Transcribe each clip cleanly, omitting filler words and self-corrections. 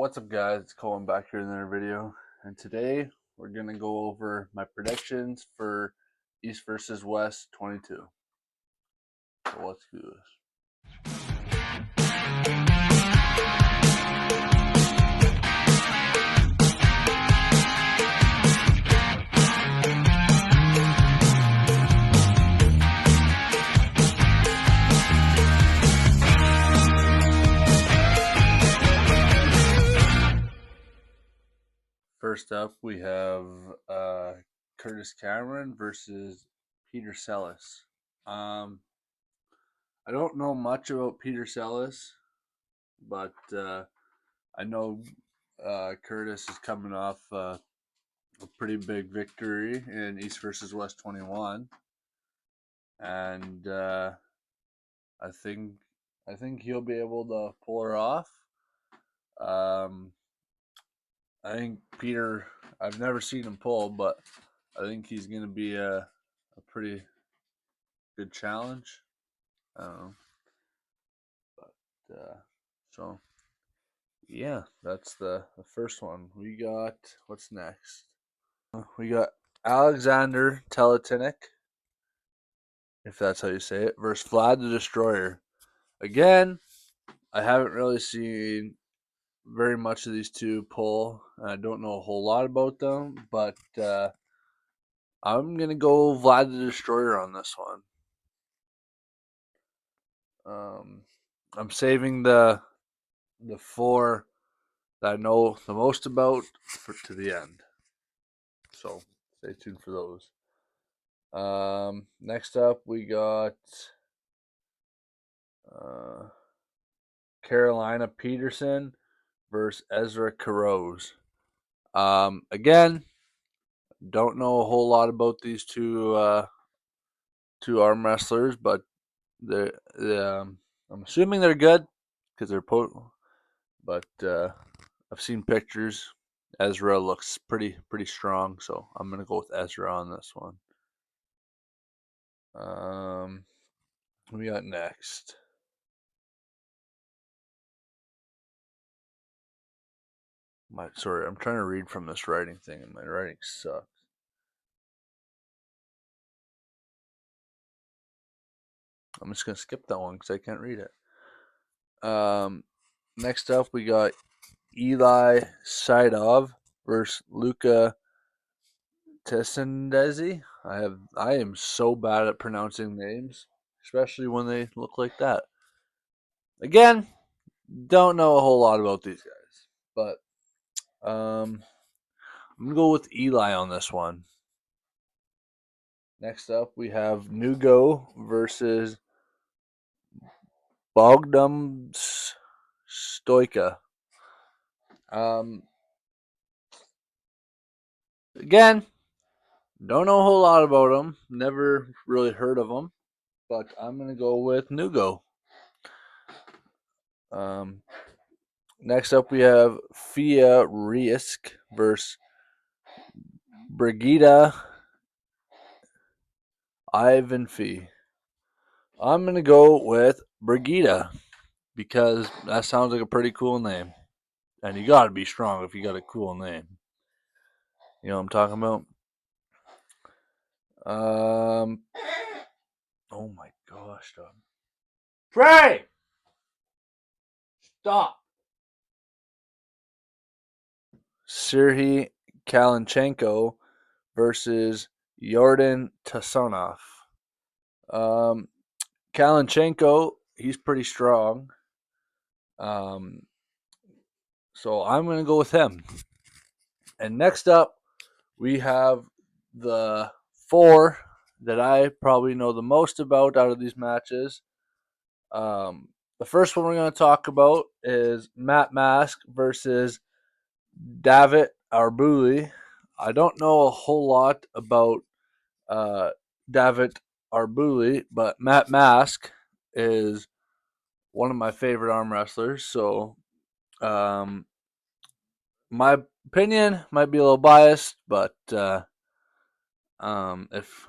What's up, guys? It's Colin back here in another video, and today we're gonna go over my predictions for East versus West 22. So let's do this. First up, we have Curtis Cameron versus Peter Sellis. I don't know much about Peter Sellis, but I know Curtis is coming off a pretty big victory in East versus West 21, and I think he'll be able to pull her off. I think Peter. I've never seen him pull, but I think he's going to be a pretty good challenge. I don't know, but so yeah, that's the first one. We got what's next. We got Alexander Teletinik, if that's how you say it, versus Vlad the Destroyer. Again, I haven't really seen very much of these two pull. I don't know a whole lot about them, but I'm gonna go Vlad the Destroyer on this one. I'm saving the four that I know the most about to the end, so stay tuned for those. Next up we got Carolina Peterson versus Ezra Caroz. Again, don't know a whole lot about these two arm wrestlers, but they I'm assuming they're good because they're but I've seen pictures. Ezra looks pretty strong, so I'm gonna go with Ezra on this one. What we got next? Sorry, I'm trying to read from this writing thing, and my writing sucks. I'm just gonna skip that one because I can't read it. Next up we got Eli Sidov versus Luca Tessendezi. I am so bad at pronouncing names, especially when they look like that. Again, don't know a whole lot about these guys, but I'm gonna go with Eli on this one. Next up, we have Nugo versus Bogdam Stoika. Again, don't know a whole lot about him. Never really heard of him, but I'm gonna go with Nugo. Next up, we have Fia Risk versus Brigida Ivan Fee. I'm gonna go with Brigida because that sounds like a pretty cool name, and you gotta be strong if you got a cool name. You know what I'm talking about? Oh my gosh, Doug. Trey! Stop! Serhiy Kalinchenko versus Yordan Tasonov. Kalinchenko, he's pretty strong. So I'm going to go with him. And next up, we have the four that I probably know the most about out of these matches. The first one we're going to talk about is Matt Mask versus David Arbuli. I don't know a whole lot about David Arbuli, but Matt Mask is one of my favorite arm wrestlers. So, my opinion might be a little biased, but if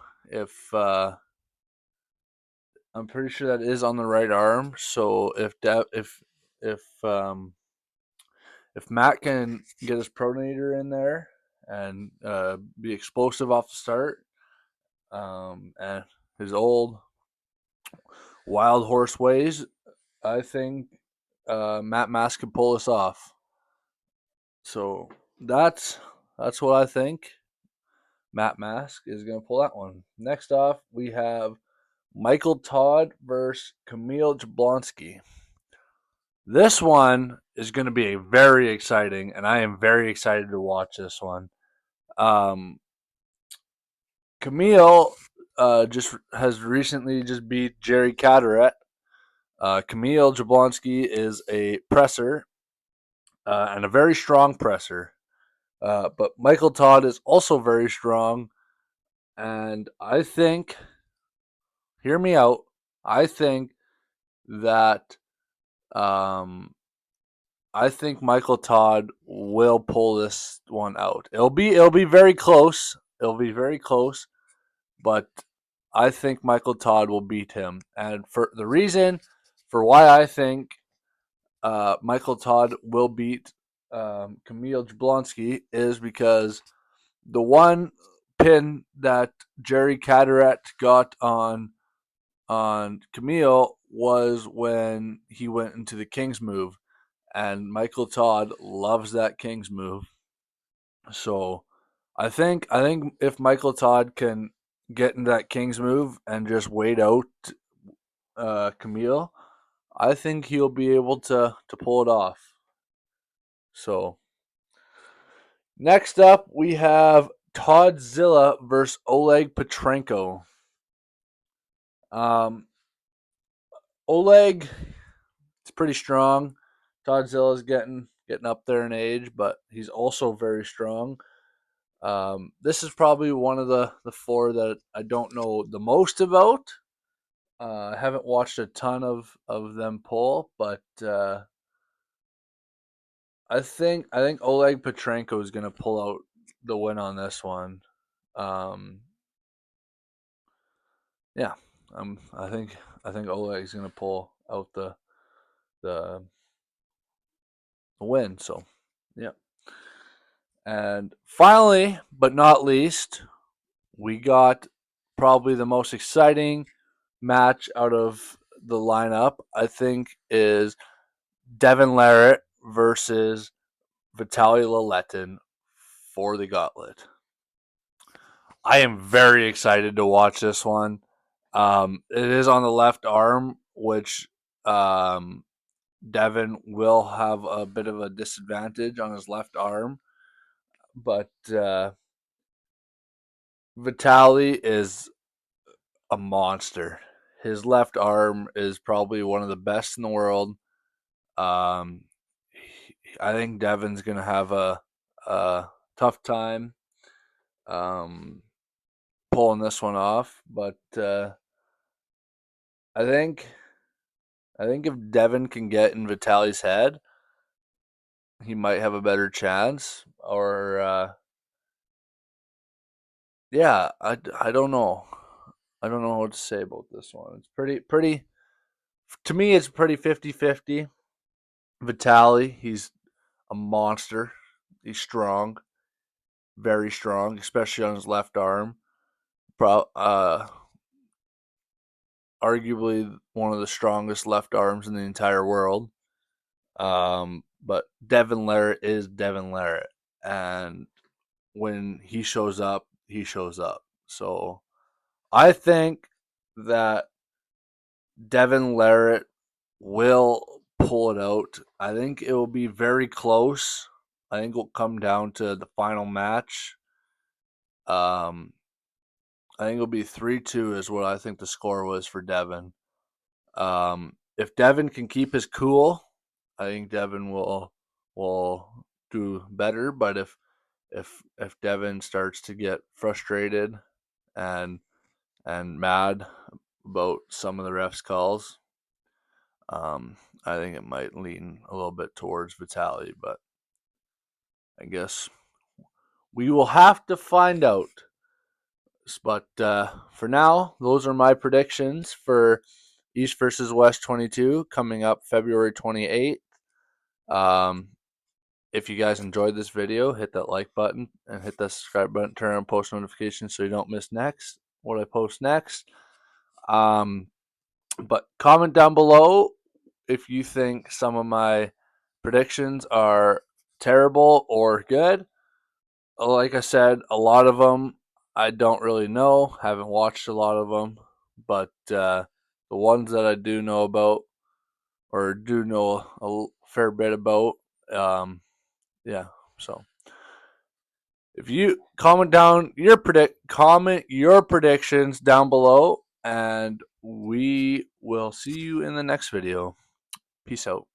I'm pretty sure that is on the right arm. So if if Matt can get his pronator in there and be explosive off the start, and his old wild horse ways, I think Matt Mask can pull this off. So that's what I think. Matt Mask is going to pull that one. Next off, we have Michael Todd versus Kamil Jablonski. This one is going to be very exciting, and I am very excited to watch this one. Kamil just has recently just beat Jerry Caderet. Kamil Jablonski is a presser and a very strong presser. But Michael Todd is also very strong, and I think, hear me out. I think that um, I think Michael Todd will pull this one out. It'll be very close. It'll be very close, but I think Michael Todd will beat him. And for the reason for why I think Michael Todd will beat Kamil Jablonski is because the one pin that Jerry Caderet got on Kamil was when he went into the King's move, and Michael Todd loves that King's move. So I think if Michael Todd can get in that King's move and just wait out Kamil, I think he'll be able to pull it off. So next up we have Toddzilla versus Oleg Petrenko. Um, Oleg is pretty strong. Todzilla's getting up there in age, but he's also very strong. This is probably one of the four that I don't know the most about. I haven't watched a ton of them pull, but I think Oleg Petrenko is going to pull out the win on this one. Um, yeah, I think Oleg is going to pull out the win. So yeah, and finally, but not least, we got probably the most exciting match out of the lineup. I think is Devin Larratt versus Vitaly Laletin for the Gauntlet. I am very excited to watch this one. It is on the left arm, which Devin will have a bit of a disadvantage on his left arm, but Vitaly is a monster. His left arm is probably one of the best in the world. Um, I think Devin's gonna have a tough time um, pulling this one off, but I think I think if Devin can get in Vitaly's head, he might have a better chance. Or yeah, I don't know. I don't know what to say about this one. It's pretty to me. It's pretty 50-50. Vitaly, he's a monster. He's strong, very strong, especially on his left arm. Arguably one of the strongest left arms in the entire world. But Devin Larratt is Devin Larratt, and when he shows up, he shows up. So I think that Devin Larratt will pull it out. I think it will be very close. I think it will come down to the final match. Um, I think it'll be 3-2 is what I think the score was for Devin. If Devin can keep his cool, I think Devin will do better. But if Devin starts to get frustrated and mad about some of the refs' calls, I think it might lean a little bit towards Vitaly. But I guess we will have to find out. But for now, those are my predictions for East versus West 22 coming up February 28th. Um, if you guys enjoyed this video, hit that like button and hit that subscribe button, turn on post notifications so you don't miss what I post next. But comment down below if you think some of my predictions are terrible or good. Like I said, a lot of them I don't really know, haven't watched a lot of them, but the ones that I do know about or do know a fair bit about, yeah. So if you comment your predictions down below, and we will see you in the next video. Peace out.